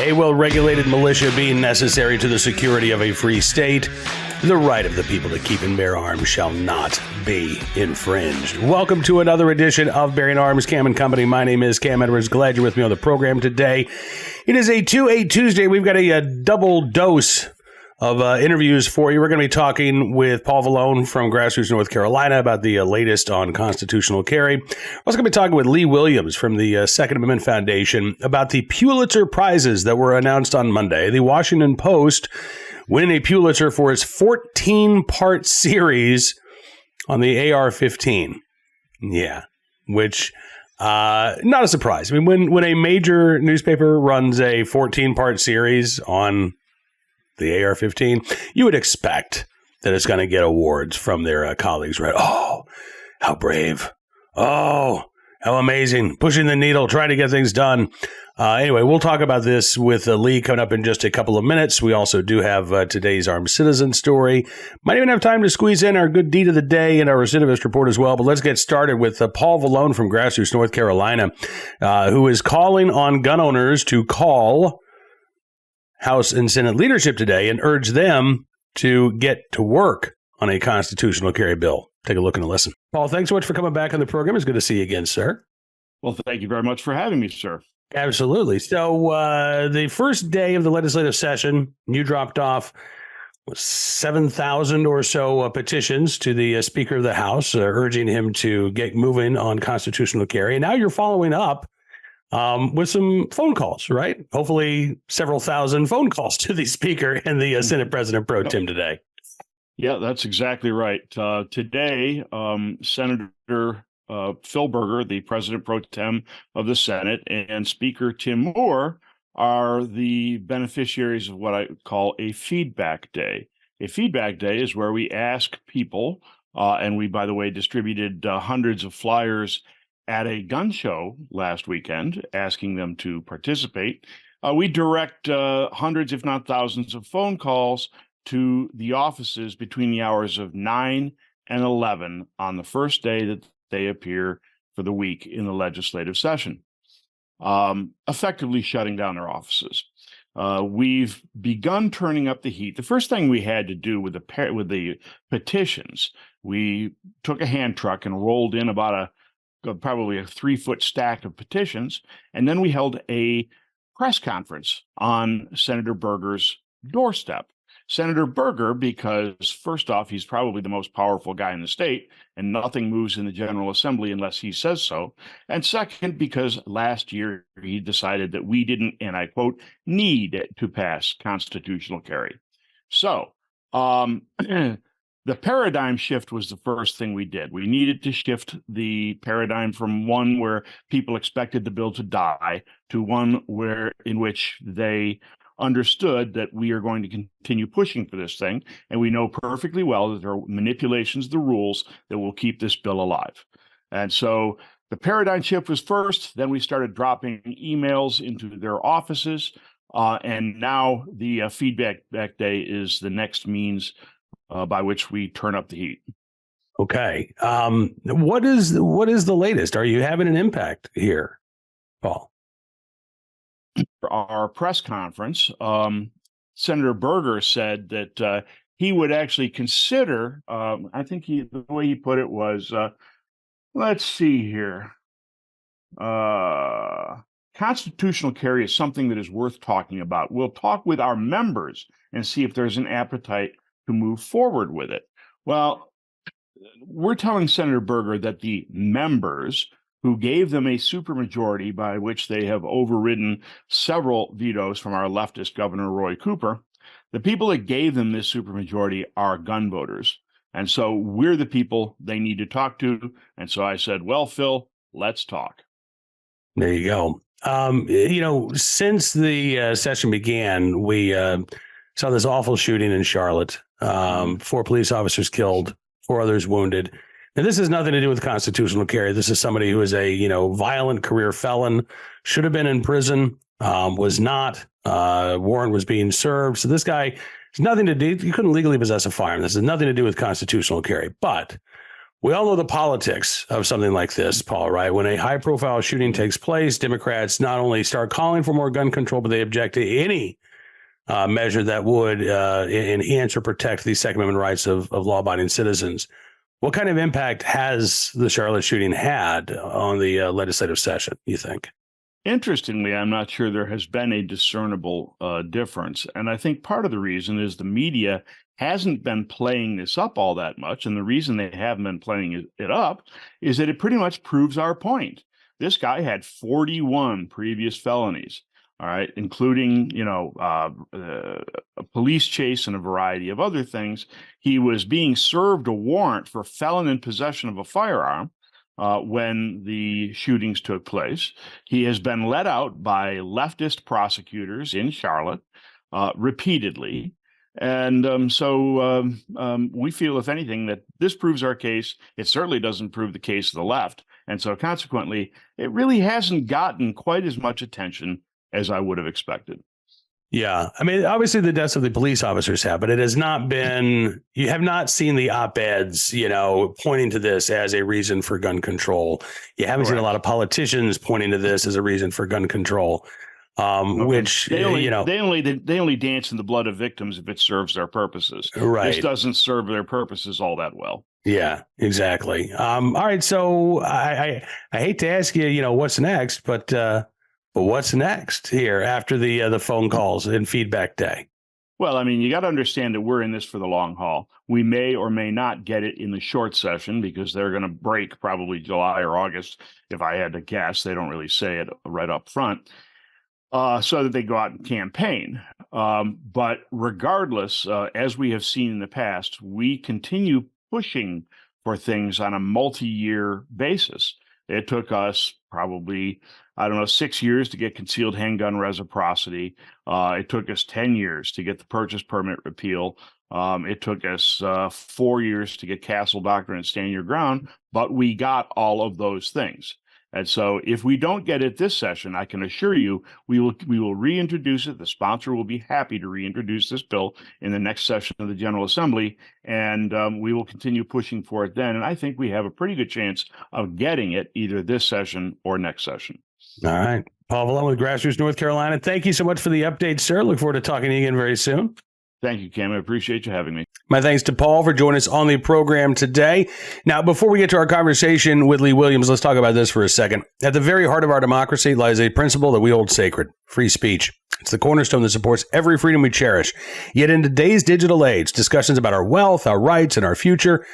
A well-regulated militia being necessary to the security of a free state, the right of the people to keep and bear arms shall not be infringed. Welcome to another edition of Bearing Arms, Cam and Company. My name is Cam Edwards. Glad you're with me on the program today. It is a 2-8 Tuesday. We've got a double dose of interviews for you. We're going to be talking with Paul Valone from Grassroots North Carolina about the latest on constitutional carry. We're also going to be talking with Lee Williams from the Second Amendment Foundation about the Pulitzer Prizes that were announced on Monday. The Washington Post winning a Pulitzer for its 14-part series on the AR-15. Yeah, which, not a surprise. I mean, when a major newspaper runs a 14-part series on the AR-15, you would expect that it's going to get awards from their colleagues, right? Oh, how brave. Oh, how amazing. Pushing the needle, trying to get things done. Anyway, we'll talk about this with Lee coming up in just a couple of minutes. We also do have today's armed citizen story. Might even have time to squeeze in our good deed of the day and our recidivist report as well. But let's get started with Paul Valone from Grassroots North Carolina, who is calling on gun owners to call House and Senate leadership today and urge them to get to work on a constitutional carry bill. Take a look and a listen. Paul, thanks so much for coming back on the program. It's good to see you again, sir. Well, thank you very much for having me, sir. Absolutely. So the first day of the legislative session, you dropped off 7,000 or so petitions to the Speaker of the House, urging him to get moving on constitutional carry. And now you're following up with some phone calls, right? Hopefully several thousand phone calls to the Speaker and the Senate President Pro Tem today. Yeah, that's exactly right. Today, Senator Phil Berger, the President Pro Tem of the Senate, and Speaker Tim Moore are the beneficiaries of what I call a feedback day. A feedback day is where we ask people, and we, by the way, distributed hundreds of flyers at a gun show last weekend, asking them to participate. We direct hundreds, if not thousands, of phone calls to the offices between the hours of 9 and 11 on the first day that they appear for the week in the legislative session, effectively shutting down their offices. We've begun turning up the heat. The first thing we had to do with the petitions, we took a hand truck and rolled in about probably a 3-foot stack of petitions, and then we held a press conference on Senator Berger's doorstep. Senator Berger, because first off, he's probably the most powerful guy in the state, and nothing moves in the General Assembly unless he says so. And second, because last year he decided that we didn't, and I quote, need to pass constitutional carry. So the paradigm shift was the first thing we did. We needed to shift the paradigm from one where people expected the bill to die to one in which they understood that we are going to continue pushing for this thing. And we know perfectly well that there are manipulations of the rules that will keep this bill alive. And so the paradigm shift was first, then we started dropping emails into their offices. And now the feedback day is the next means by which we turn up the heat. Okay. What is the latest? Are you having an impact here, Paul? For our press conference, Senator Berger said that he would actually consider, I think the way he put it was, let's see here. Constitutional carry is something that is worth talking about. We'll talk with our members and see if there's an appetite to move forward with it. Well, we're telling Senator Berger that the members who gave them a supermajority by which they have overridden several vetoes from our leftist Governor Roy Cooper, the people that gave them this supermajority are gun voters. And so we're the people they need to talk to. And so I said, well, Phil, let's talk. There you go. Since the session began, we saw this awful shooting in Charlotte. 4 police officers killed, 4 others wounded. And this has nothing to do with constitutional carry. This is somebody who is a, violent career felon, should have been in prison, was not. Warrant was being served. So this guy has nothing to do. You couldn't legally possess a firearm. This has nothing to do with constitutional carry. But We all know the politics of something like this, Paul, right? When a high-profile shooting takes place, Democrats not only start calling for more gun control, but they object to any measure that would enhance or protect the Second Amendment rights of law-abiding citizens. What kind of impact has the Charlotte shooting had on the legislative session, you think? Interestingly, I'm not sure there has been a discernible difference. And I think part of the reason is the media hasn't been playing this up all that much. And the reason they haven't been playing it up is that it pretty much proves our point. This guy had 41 previous felonies, all right, including, a police chase and a variety of other things. He was being served a warrant for felon in possession of a firearm when the shootings took place. He has been let out by leftist prosecutors in Charlotte repeatedly. And so we feel, if anything, that this proves our case. It certainly doesn't prove the case of the left. And so consequently, it really hasn't gotten quite as much attention as I would have expected. Yeah. I mean, obviously the deaths of the police officers have, but it has not been, you have not seen the op-eds, pointing to this as a reason for gun control. You haven't seen a lot of politicians pointing to this as a reason for gun control, which, they only dance in the blood of victims if it serves their purposes. Right. This doesn't serve their purposes all that well. Yeah, exactly. All right. So I hate to ask you, what's next, but what's next here after the phone calls and feedback day? Well, I mean, you got to understand that we're in this for the long haul. We may or may not get it in the short session because they're going to break probably July or August. If I had to guess, they don't really say it right up front, so that they go out and campaign. But regardless, as we have seen in the past, we continue pushing for things on a multi-year basis. It took us probably, 6 years to get concealed handgun reciprocity. It took us 10 years to get the purchase permit repeal. It took us 4 years to get Castle Doctrine and Stand Your Ground, but we got all of those things. And so if we don't get it this session, I can assure you we will reintroduce it. The sponsor will be happy to reintroduce this bill in the next session of the General Assembly, and we will continue pushing for it then. And I think we have a pretty good chance of getting it either this session or next session. All right. Paul Valone with Grassroots North Carolina. Thank you so much for the update, sir. Look forward to talking to you again very soon. Thank you, Cam. I appreciate you having me. My thanks to Paul for joining us on the program today. Now, before we get to our conversation with Lee Williams, let's talk about this for a second. At the very heart of our democracy lies a principle that we hold sacred: free speech. It's the cornerstone that supports every freedom we cherish. Yet in today's digital age, discussions about our wealth, our rights, and our future,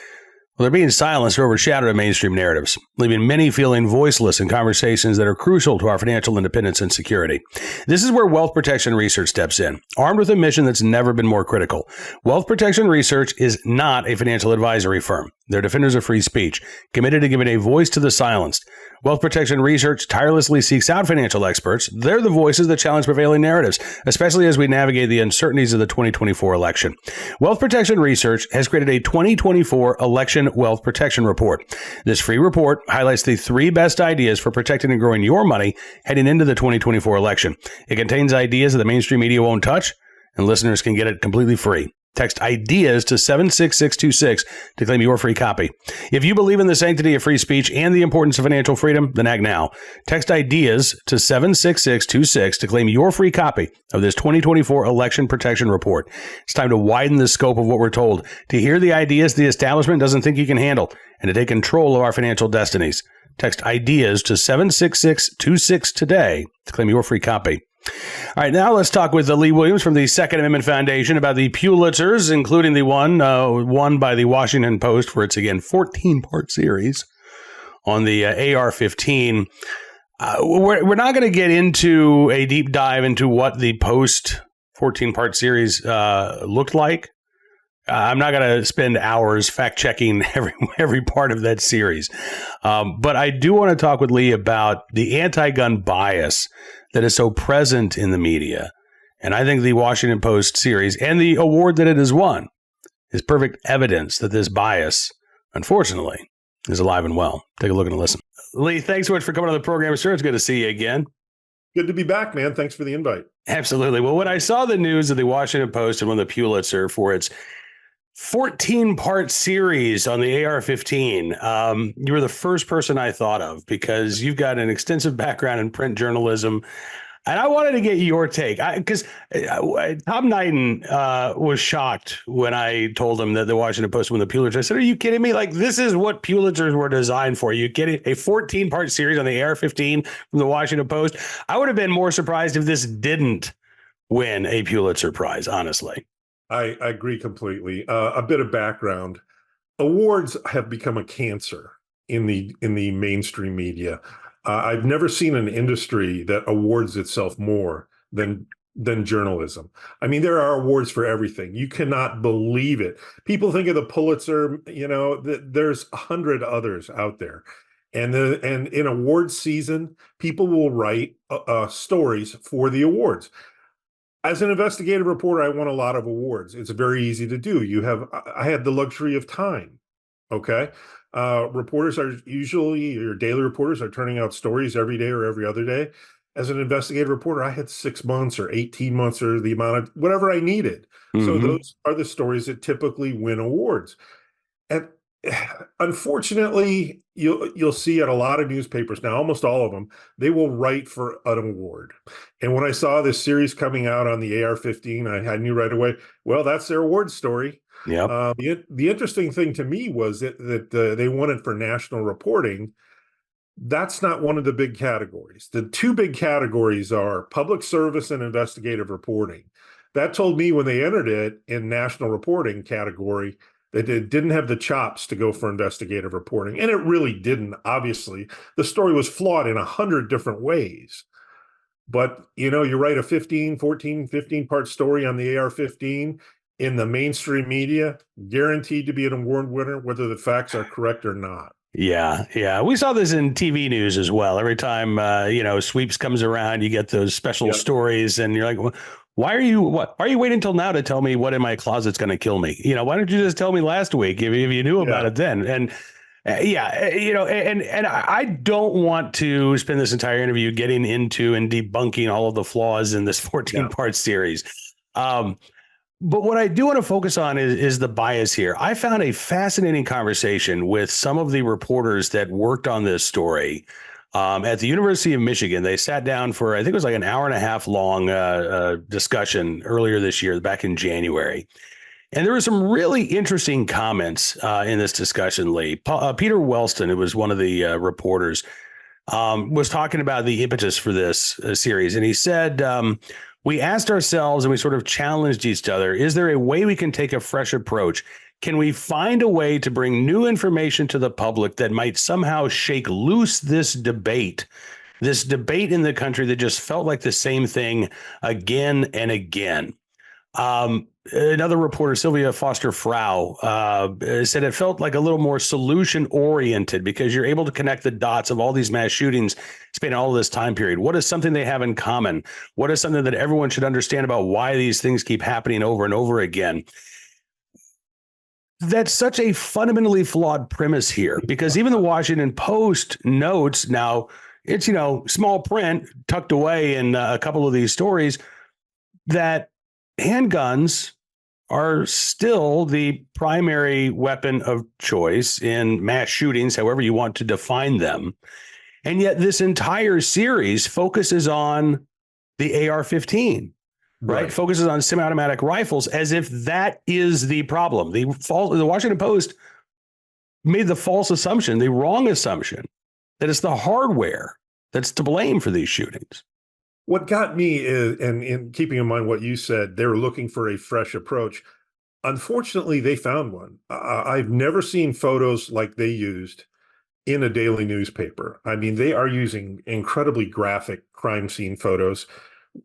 they're being silenced or overshadowed in mainstream narratives, leaving many feeling voiceless in conversations that are crucial to our financial independence and security. This is where Wealth Protection Research steps in, armed with a mission that's never been more critical. Wealth Protection Research is not a financial advisory firm. They're defenders of free speech, committed to giving a voice to the silenced. Wealth Protection Research tirelessly seeks out financial experts. They're the voices that challenge prevailing narratives, especially as we navigate the uncertainties of the 2024 election. Wealth Protection Research has created a 2024 Election Wealth Protection Report. This free report highlights the 3 best ideas for protecting and growing your money heading into the 2024 election. It contains ideas that the mainstream media won't touch, and listeners can get it completely free. Text IDEAS to 76626 to claim your free copy. If you believe in the sanctity of free speech and the importance of financial freedom, then act now. Text IDEAS to 76626 to claim your free copy of this 2024 Election Protection Report. It's time to widen the scope of what we're told, to hear the ideas the establishment doesn't think you can handle, and to take control of our financial destinies. Text IDEAS to 76626 today to claim your free copy. All right, now let's talk with Lee Williams from the Second Amendment Foundation about the Pulitzers, including the one won by the Washington Post for its, again, 14-part series on the AR-15. We're not going to get into a deep dive into what the Post 14-part series looked like. I'm not going to spend hours fact-checking every part of that series. But I do want to talk with Lee about the anti-gun bias that is so present in the media. And I think the Washington Post series and the award that it has won is perfect evidence that this bias, unfortunately, is alive and well. Take a look and listen. Lee, thanks so much for coming on the program, sir. It's good to see you again. Good to be back, man. Thanks for the invite. Absolutely. Well, when I saw the news of the Washington Post and won the Pulitzer for its 14-part series on the AR-15. You were the first person I thought of because you've got an extensive background in print journalism. And I wanted to get your take because Tom Knighton was shocked when I told him that the Washington Post won the Pulitzer. I said, are you kidding me? Like, this is what Pulitzers were designed for. You get a 14-part series on the AR-15 from the Washington Post. I would have been more surprised if this didn't win a Pulitzer Prize, honestly. I agree completely. A bit of background. Awards have become a cancer in the mainstream media. I've never seen an industry that awards itself more than journalism. I mean, there are awards for everything. You cannot believe it. People think of the Pulitzer, there's 100 others out there. And in awards season, people will write stories for the awards. As an investigative reporter, I won a lot of awards. It's very easy to do. I had the luxury of time. Okay. Reporters are usually, your daily reporters are turning out stories every day or every other day. As an investigative reporter, I had 6 months or 18 months or the amount of whatever I needed. Mm-hmm. So those are the stories that typically win awards. And unfortunately, you'll see at a lot of newspapers now, almost all of them, they will write for an award. And when I saw this series coming out on the AR-15, I knew right away, well, that's their award story. Yeah. The interesting thing to me was that they won it for national reporting. That's not one of the big categories. The two big categories are public service and investigative reporting. That told me when they entered it in national reporting category that it didn't have the chops to go for investigative reporting. And it really didn't, obviously. The story was flawed in 100 different ways. But, you write a 15-part story on the AR-15 in the mainstream media, guaranteed to be an award winner, whether the facts are correct or not. Yeah. We saw this in TV news as well. Every time, sweeps comes around, you get those special stories and you're like, well, why are you waiting until now to tell me what in my closet's going to kill me? Why don't you just tell me last week if you knew about it then? And and I don't want to spend this entire interview getting into and debunking all of the flaws in this 14-part series. But what I do want to focus on is the bias here. I found a fascinating conversation with some of the reporters that worked on this story at the University of Michigan. They sat down for, I think it was like an hour and a half long discussion earlier this year, back in January. And there were some really interesting comments in this discussion, Lee. Peter Wellston, who was one of the reporters, was talking about the impetus for this series. And he said, we asked ourselves and we sort of challenged each other, is there a way we can take a fresh approach? Can we find a way to bring new information to the public that might somehow shake loose this debate in the country that just felt like the same thing again and again? Another reporter, Sylvia Foster Frau, said it felt like a little more solution oriented because you're able to connect the dots of all these mass shootings spanning all of this time period. What is something they have in common? What is something that everyone should understand about why these things keep happening over and over again? That's such a fundamentally flawed premise here, because even the Washington Post notes, now it's, small print tucked away in a couple of these stories, that handguns are still the primary weapon of choice in mass shootings, however you want to define them. And yet this entire series focuses on the AR-15. Right. Focuses on semi-automatic rifles as if that is the problem. The Washington Post made the false assumption, the wrong assumption, that it's the hardware that's to blame for these shootings. What got me is, and in keeping in mind what you said, they were looking for a fresh approach. Unfortunately, they found one. I've never seen photos like they used in a daily newspaper. I mean, they are using incredibly graphic crime scene photos,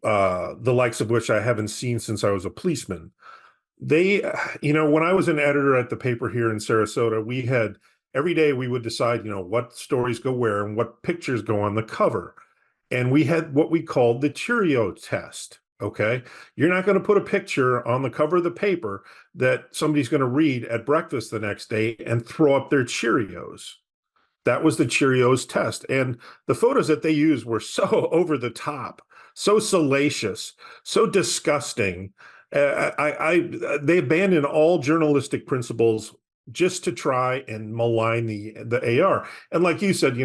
the likes of which I haven't seen since I was a policeman. They, when I was an editor at the paper here in Sarasota, we had every day we would decide, what stories go where and what pictures go on the cover. And we had what we called the Cheerio test. Okay. You're not going to put a picture on the cover of the paper that somebody's going to read at breakfast the next day and throw up their Cheerios. That was the Cheerios test. And the photos that they used were so over the top, so salacious, so disgusting. They abandon all journalistic principles just to try and malign the AR. And like you said,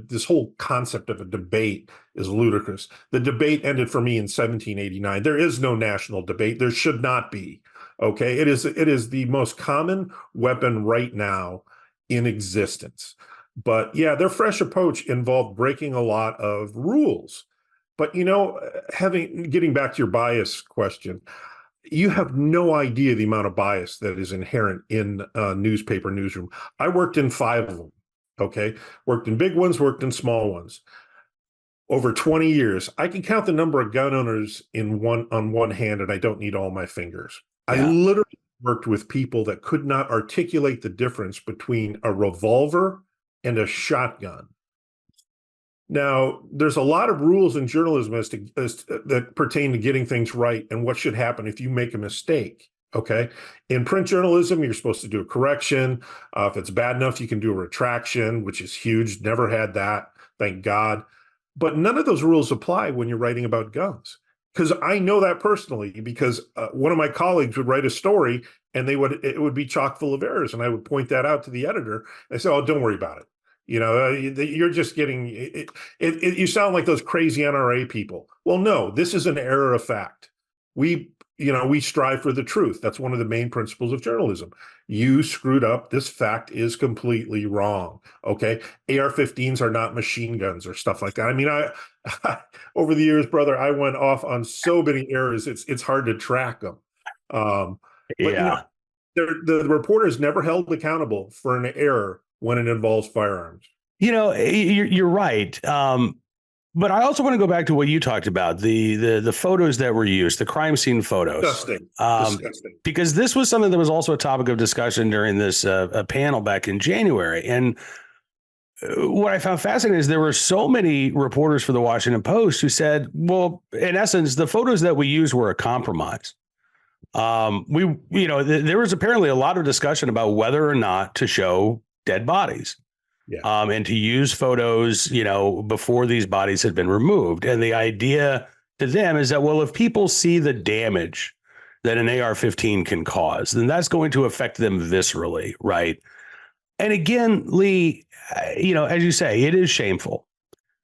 this whole concept of a debate is ludicrous. The debate ended for me in 1789. There is no national debate. There should not be. Okay, it is the most common weapon right now in existence. But yeah, their fresh approach involved breaking a lot of rules. But getting back to your bias question, you have no idea the amount of bias that is inherent in a newspaper newsroom. I worked in 5 of them. Okay, worked in big ones, worked in small ones. Over 20 years, I can count the number of gun owners on one hand, and I don't need all my fingers. Yeah. I literally worked with people that could not articulate the difference between a revolver and a shotgun. Now, there's a lot of rules in journalism that pertain to getting things right and what should happen if you make a mistake. Okay. In print journalism, you're supposed to do a correction. If it's bad enough, you can do a retraction, which is huge. Never had that. Thank God. But none of those rules apply when you're writing about guns. Because I know that personally, because one of my colleagues would write a story and it would be chock full of errors. And I would point that out to the editor. I say, oh, don't worry about it. You're just getting it. You sound like those crazy NRA people. Well, no, this is an error of fact. We strive for the truth. That's one of the main principles of journalism. You screwed up. This fact is completely wrong. Okay. AR-15s are not machine guns or stuff like that. I mean, I over the years, brother, I went off on so many errors. It's hard to track them. But yeah, the reporter is never held accountable for an error when it involves firearms. You're right. But I also want to go back to what you talked about, the photos that were used, the crime scene photos. Disgusting. Because this was something that was also a topic of discussion during this panel back in January. And what I found fascinating is there were so many reporters for the Washington Post who said, well, in essence, the photos that we used were a compromise. There was apparently a lot of discussion about whether or not to show dead bodies. Yeah. And to use photos, before these bodies had been removed. And the idea to them is that, well, if people see the damage that an AR-15 can cause, then that's going to affect them viscerally, right? And again, Lee, as you say, it is shameful.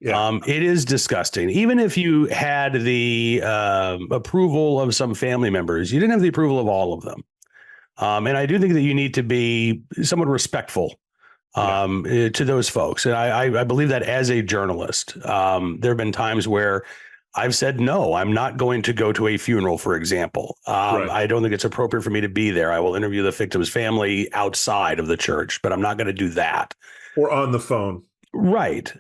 Yeah. It is disgusting. Even if you had the approval of some family members, you didn't have the approval of all of them. And I do think that you need to be somewhat respectful to those folks. And I believe that as a journalist, there have been times where I've said, no, I'm not going to go to a funeral, for example. Right. I don't think it's appropriate for me to be there. I will interview the victim's family outside of the church, but I'm not going to do that. Or on the phone. Right.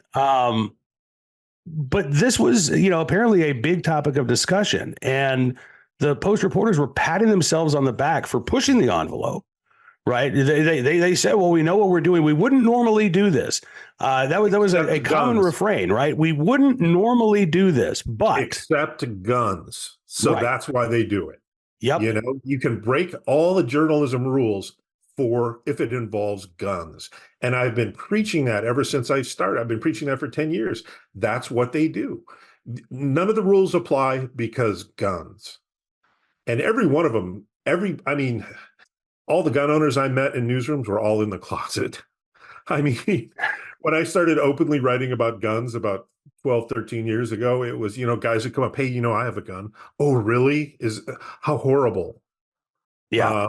But this was, apparently a big topic of discussion. And the Post reporters were patting themselves on the back for pushing the envelope. Right. They said, well, we know what we're doing. We wouldn't normally do this. That was a common refrain. Right. We wouldn't normally do this, but except guns. So that's why they do it. Yep. You can break all the journalism rules if it involves guns. And I've been preaching that ever since I started. I've been preaching that for 10 years. That's what they do. None of the rules apply because guns. And every one of them, all the gun owners I met in newsrooms were all in the closet. I mean, when I started openly writing about guns about 12, 13 years ago, it was, guys would come up, hey, I have a gun. Oh, really? How horrible. Yeah.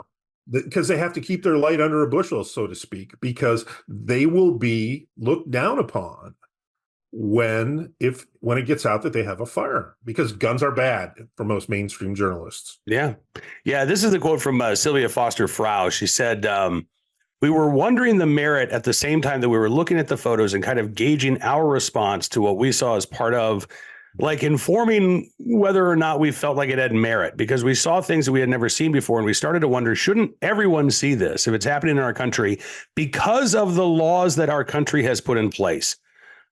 Because they have to keep their light under a bushel, so to speak, because they will be looked down upon when it gets out that they have a firearm, because guns are bad for most mainstream journalists. Yeah. This is the quote from Sylvia Foster Frau. She said, we were wondering the merit at the same time that we were looking at the photos and kind of gauging our response to what we saw as part of informing whether or not we felt like it had merit, because we saw things that we had never seen before. And we started to wonder, shouldn't everyone see this if it's happening in our country because of the laws that our country has put in place?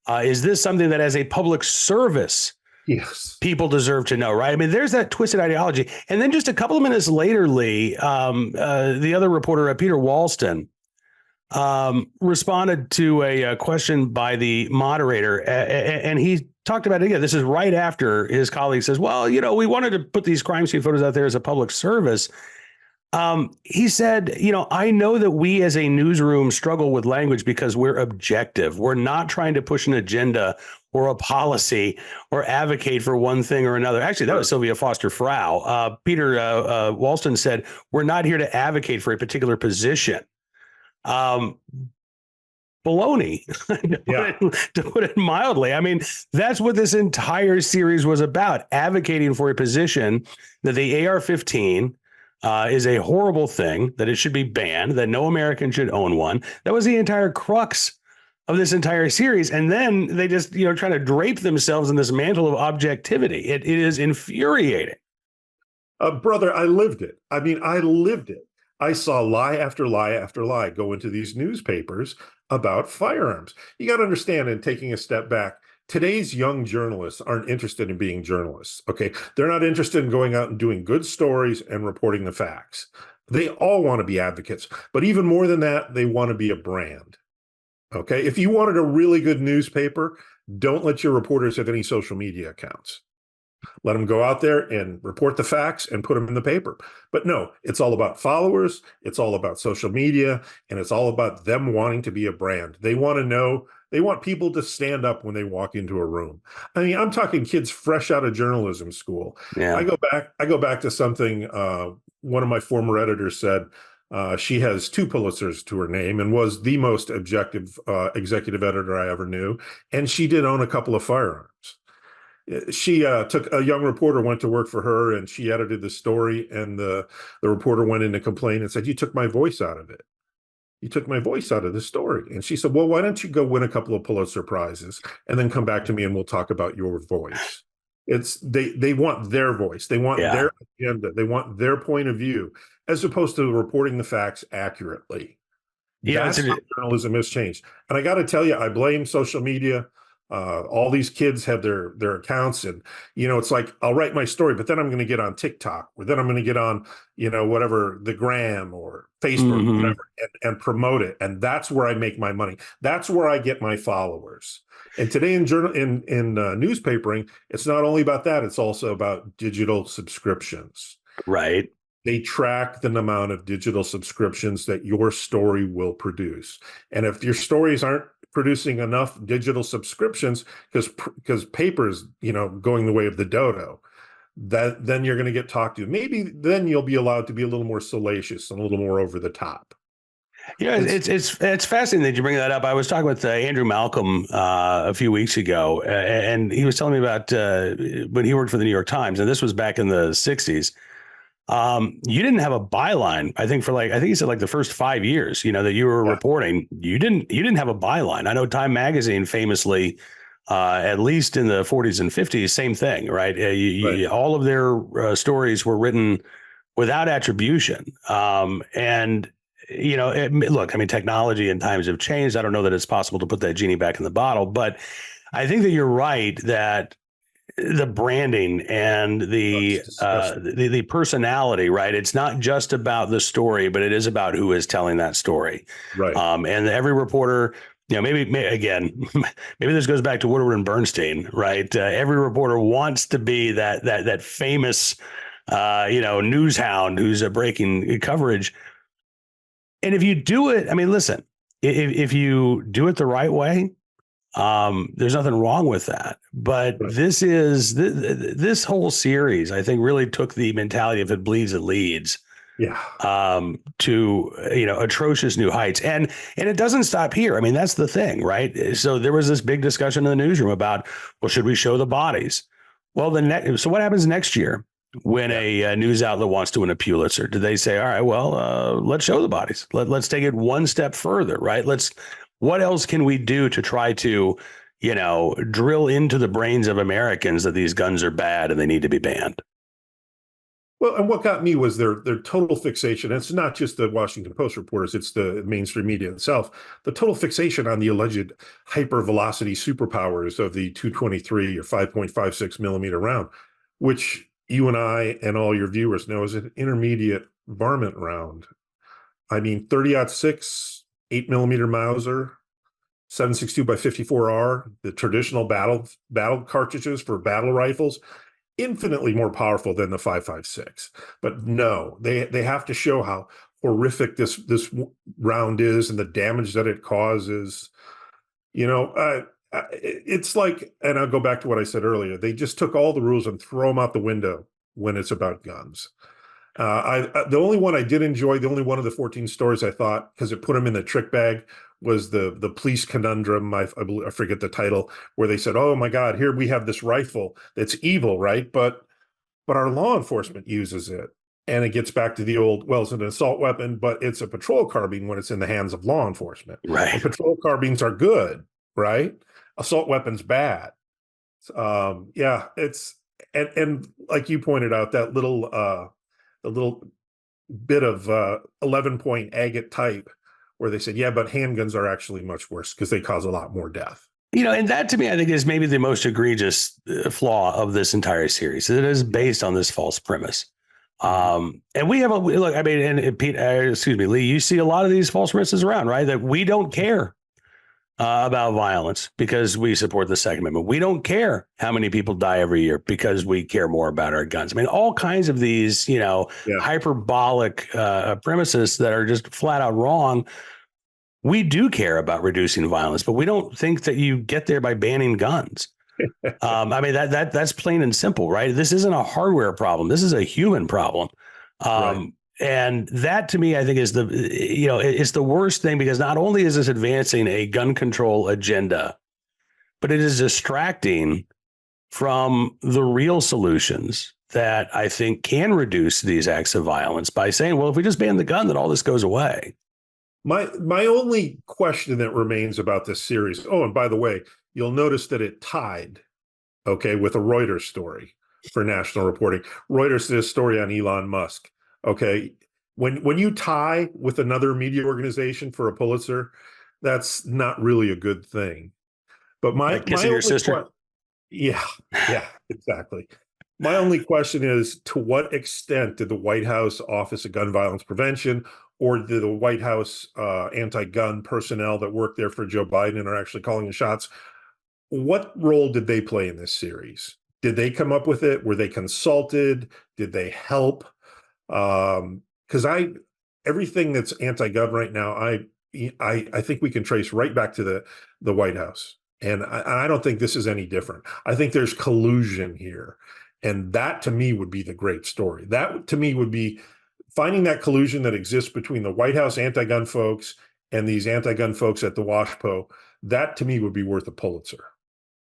Is this something that as a public service, yes, people deserve to know, right? I mean, there's that twisted ideology. And then just a couple of minutes later, Lee, the other reporter, Peter Walston, responded to a question by the moderator, and he talked about it again. This is right after his colleague says, well, we wanted to put these crime scene photos out there as a public service. He said, I know that we as a newsroom struggle with language because we're objective. We're not trying to push an agenda or a policy or advocate for one thing or another. Actually, that was Sylvia Foster Frau. Peter Walston said, we're not here to advocate for a particular position. Baloney, to put it mildly. I mean, that's what this entire series was about, advocating for a position that the AR-15 is a horrible thing, that it should be banned, that no American should own one. That was the entire crux of this entire series. And then they just, try to drape themselves in this mantle of objectivity. It is infuriating. Brother, I lived it. I mean, I lived it. I saw lie after lie after lie go into these newspapers about firearms. You got to understand, and taking a step back, today's young journalists aren't interested in being journalists, okay? They're not interested in going out and doing good stories and reporting the facts. They all want to be advocates, but even more than that, they want to be a brand, okay? If you wanted a really good newspaper, don't let your reporters have any social media accounts. Let them go out there and report the facts and put them in the paper. But no, it's all about followers, it's all about social media, and it's all about them wanting to be a brand. They want to know, they want people to stand up when they walk into a room. I mean, I'm talking kids fresh out of journalism school. Yeah. I go back to something one of my former editors said. She has 2 Pulitzers to her name and was the most objective executive editor I ever knew. And she did own a couple of firearms. She took a young reporter, went to work for her, and she edited the story. And the reporter went in to complain and said, "You took my voice out of it. You took my voice out of the story." And she said, "Well, why don't you go win a couple of Pulitzer Prizes and then come back to me and we'll talk about your voice." It's they want their voice. They want their agenda. They want their point of view, as opposed to reporting the facts accurately. Yeah, that's how journalism has changed. And I got to tell you, I blame social media. All these kids have their accounts, and it's like, I'll write my story, but then I'm going to get on TikTok, or then I'm going to get on whatever, the Gram or Facebook, whatever, and promote it. And that's where I make my money. That's where I get my followers. And today in newspapering, it's not only about that; it's also about digital subscriptions. Right. They track the amount of digital subscriptions that your story will produce, and if your stories aren't producing enough digital subscriptions, because paper's going the way of the dodo, then you're going to get talked to. Maybe then you'll be allowed to be a little more salacious and a little more over the top. It's fascinating that you bring that up. I was talking with Andrew Malcolm a few weeks ago, and he was telling me about when he worked for the New York Times, and this was back in the 60s. You didn't have a byline. I think he said the first 5 years, that you were reporting, you didn't have a byline. I know Time Magazine famously, at least in the 40s and 50s, same thing, right? All of their stories were written without attribution. Look, I mean, technology and times have changed. I don't know that it's possible to put that genie back in the bottle, but I think that you're right that the branding and the personality, right? It's not just about the story, but it is about who is telling that story. Right. And every reporter, maybe this goes back to Woodward and Bernstein, right? Every reporter wants to be that famous, news hound who's breaking coverage. And if you do it, I mean, listen, if you do it the right way, there's nothing wrong with that. But this whole series, I think, really took the mentality of it bleeds, it leads. To atrocious new heights, and it doesn't stop here. I mean, that's the thing, right? So there was this big discussion in the newsroom about, well, should we show the bodies? Well, so what happens next year when a news outlet wants to win a Pulitzer? Do they say, all right, well, let's show the bodies. Let's take it one step further, right? What else can we do to try to, drill into the brains of Americans that these guns are bad and they need to be banned? Well, and what got me was their total fixation. It's not just the Washington Post reporters, it's the mainstream media itself. The total fixation on the alleged hypervelocity superpowers of the 223 or 5.56 millimeter round, which you and I and all your viewers know is an intermediate varmint round. I mean, 30-06 8mm Mauser, 7.62 by 54R, the traditional battle cartridges for battle rifles, infinitely more powerful than the 5.56. But no, they have to show how horrific this round is and the damage that it causes. It's like, and I'll go back to what I said earlier, they just took all the rules and throw them out the window when it's about guns. The only one I did enjoy, the only one of the 14 stories I thought, because it put them in the trick bag, was the police conundrum. I forget the title, where they said, "Oh my God, here we have this rifle that's evil, right? But our law enforcement uses it." And it gets back to the old, well, it's an assault weapon, but it's a patrol carbine when it's in the hands of law enforcement. Right. And patrol carbines are good, right? Assault weapons bad. Yeah, it's and like you pointed out, that the little bit of 11-point agate type where they said, yeah, but handguns are actually much worse because they cause a lot more death. And that to me, I think is maybe the most egregious flaw of this entire series. It is based on this false premise. And we have look, I mean, and Pete, excuse me, Lee, you see a lot of these false premises around, right? That we don't care about violence because we support the Second Amendment. We don't care how many people die every year because we care more about our guns. I mean, all kinds of these, hyperbolic premises that are just flat out wrong. We do care about reducing violence, but we don't think that you get there by banning guns. I mean, that's plain and simple, right? This isn't a hardware problem. This is a human problem. Right. And that, to me, I think is it's the worst thing, because not only is this advancing a gun control agenda, but it is distracting from the real solutions that I think can reduce these acts of violence by saying, well, if we just ban the gun, then all this goes away. My only question that remains about this series, oh, and by the way, you'll notice that it tied, with a Reuters story for national reporting. Reuters did a story on Elon Musk. Okay, when you tie with another media organization for a Pulitzer, that's not really a good thing. But my your sister. Yeah, exactly. My only question is, to what extent did the White House Office of Gun Violence Prevention or did the White House anti-gun personnel that work there for Joe Biden and are actually calling the shots, what role did they play in this series? Did they come up with it? Were they consulted? Did they help? Because everything that's anti-gun right now, I think we can trace right back to the White House, and I don't think this is any different. I think there's collusion here, and that to me would be the great story. That to me would be finding that collusion that exists between the White House anti-gun folks and these anti-gun folks at the WashPo. That to me would be worth a Pulitzer.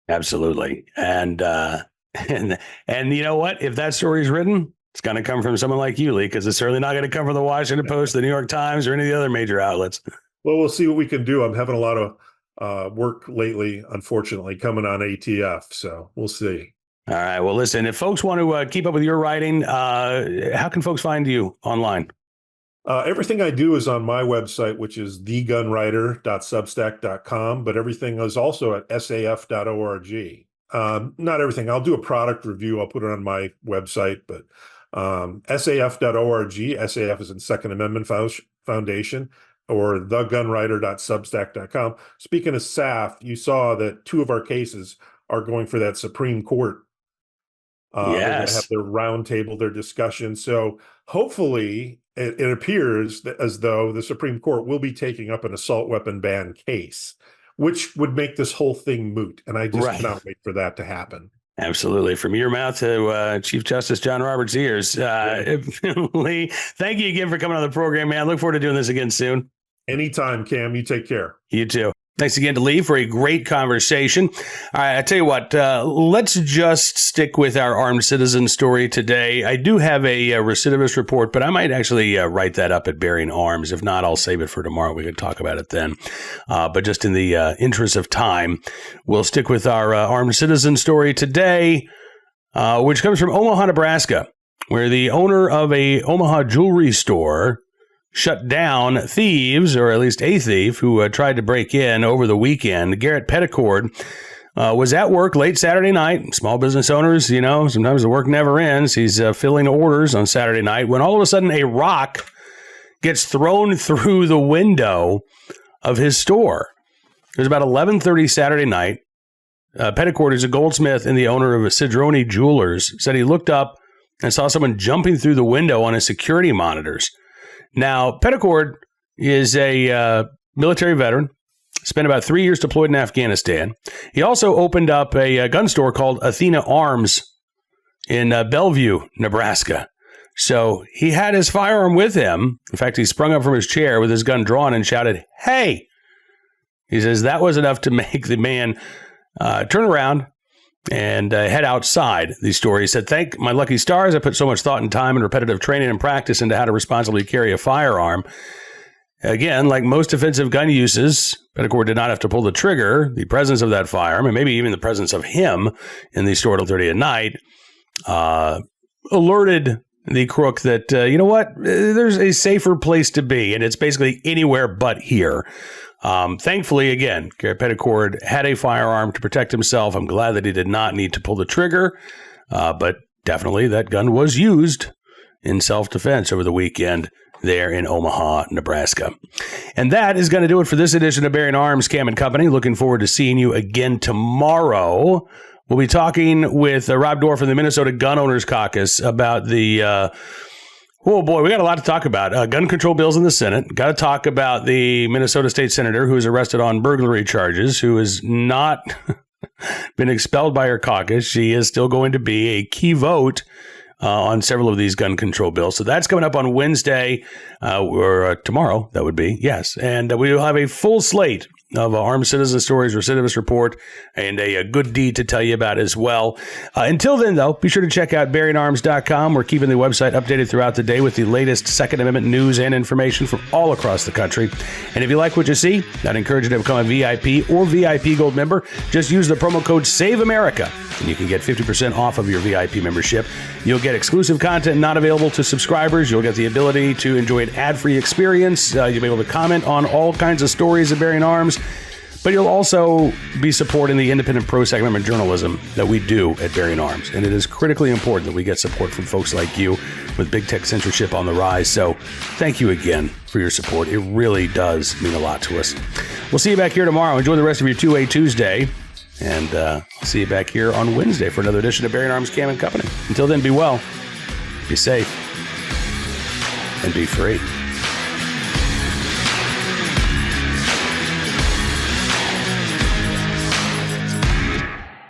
Absolutely, and you know what? If that story is written, it's going to come from someone like you, Lee, because it's certainly not going to come from the Washington Post, the New York Times, or any of the other major outlets. Well, we'll see what we can do. I'm having a lot of work lately, unfortunately, coming on ATF, so we'll see. All right. Well, listen, if folks want to keep up with your writing, how can folks find you online? Everything I do is on my website, which is thegunwriter.substack.com, but everything is also at saf.org. Not everything. I'll do a product review. I'll put it on my website, but saf.org, SAF is in Second Amendment Foundation, or thegunwriter.substack.com. Speaking of SAF, you saw that 2 of our cases are going for that Supreme Court. They're going to have their roundtable, their discussion. So hopefully it appears as though the Supreme Court will be taking up an assault weapon ban case, which would make this whole thing moot. And I just cannot wait for that to happen. Absolutely. From your mouth to Chief Justice John Roberts' ears. Lee, thank you again for coming on the program, man. Look forward to doing this again soon. Anytime, Cam. You take care. You too. Thanks again to Lee for a great conversation. All right, I tell you what, let's just stick with our armed citizen story today. I do have a recidivist report, but I might actually write that up at Bearing Arms. If not, I'll save it for tomorrow. We could talk about it then. But just in the interest of time, we'll stick with our armed citizen story today, which comes from Omaha, Nebraska, where the owner of a Omaha jewelry store shut down thieves, or at least a thief, who tried to break in over the weekend. Garrett Petticord was at work late Saturday night. Small business owners, sometimes the work never ends. He's filling orders on Saturday night when all of a sudden a rock gets thrown through the window of his store. It was about 11:30 Saturday night. Petticord is a goldsmith and the owner of Sidroni Jewelers, said he looked up and saw someone jumping through the window on his security monitors. Now, Petticord is a military veteran, spent about 3 years deployed in Afghanistan. He also opened up a gun store called Athena Arms in Bellevue, Nebraska. So he had his firearm with him. In fact, he sprung up from his chair with his gun drawn and shouted, "Hey!" He says that was enough to make the man turn around and head outside the store. He said, "Thank my lucky stars, I put so much thought and time and repetitive training and practice into how to responsibly carry a firearm." Again, like most offensive gun uses, Petticord did not have to pull the trigger. The presence of that firearm, and maybe even the presence of him in the store till 30 at night, alerted the crook that, you know what, there's a safer place to be, and it's basically anywhere but here. Thankfully, again, Garrett Petticord had a firearm to protect himself. I'm glad that he did not need to pull the trigger, but definitely that gun was used in self-defense over the weekend there in Omaha, Nebraska. And that is going to do it for this edition of Bearing Arms, Cam & Company. Looking forward to seeing you again tomorrow. We'll be talking with Rob Dorff from the Minnesota Gun Owners Caucus about the, oh boy, we got a lot to talk about. Gun control bills in the Senate. Got to talk about the Minnesota state senator who was arrested on burglary charges, who has not been expelled by her caucus. She is still going to be a key vote on several of these gun control bills. So that's coming up on Wednesday or tomorrow, that would be, yes. And we will have a full slate of Armed Citizen Stories, Recidivist Report, and a good deed to tell you about as well. Until then, though, be sure to check out bearingarms.com. We're keeping the website updated throughout the day with the latest Second Amendment news and information from all across the country. And if you like what you see, I'd encourage you to become a VIP or VIP Gold member. Just use the promo code SAVEAMERICA, and you can get 50% off of your VIP membership. You'll get exclusive content not available to subscribers. You'll get the ability to enjoy an ad-free experience. You'll be able to comment on all kinds of stories of Bearing Arms. But you'll also be supporting the independent pro-Second Amendment journalism that we do at Bearing Arms. And it is critically important that we get support from folks like you with big tech censorship on the rise. So thank you again for your support. It really does mean a lot to us. We'll see you back here tomorrow. Enjoy the rest of your 2A Tuesday. And I'll see you back here on Wednesday for another edition of Bearing Arms, Cam & Company. Until then, be well, be safe, and be free.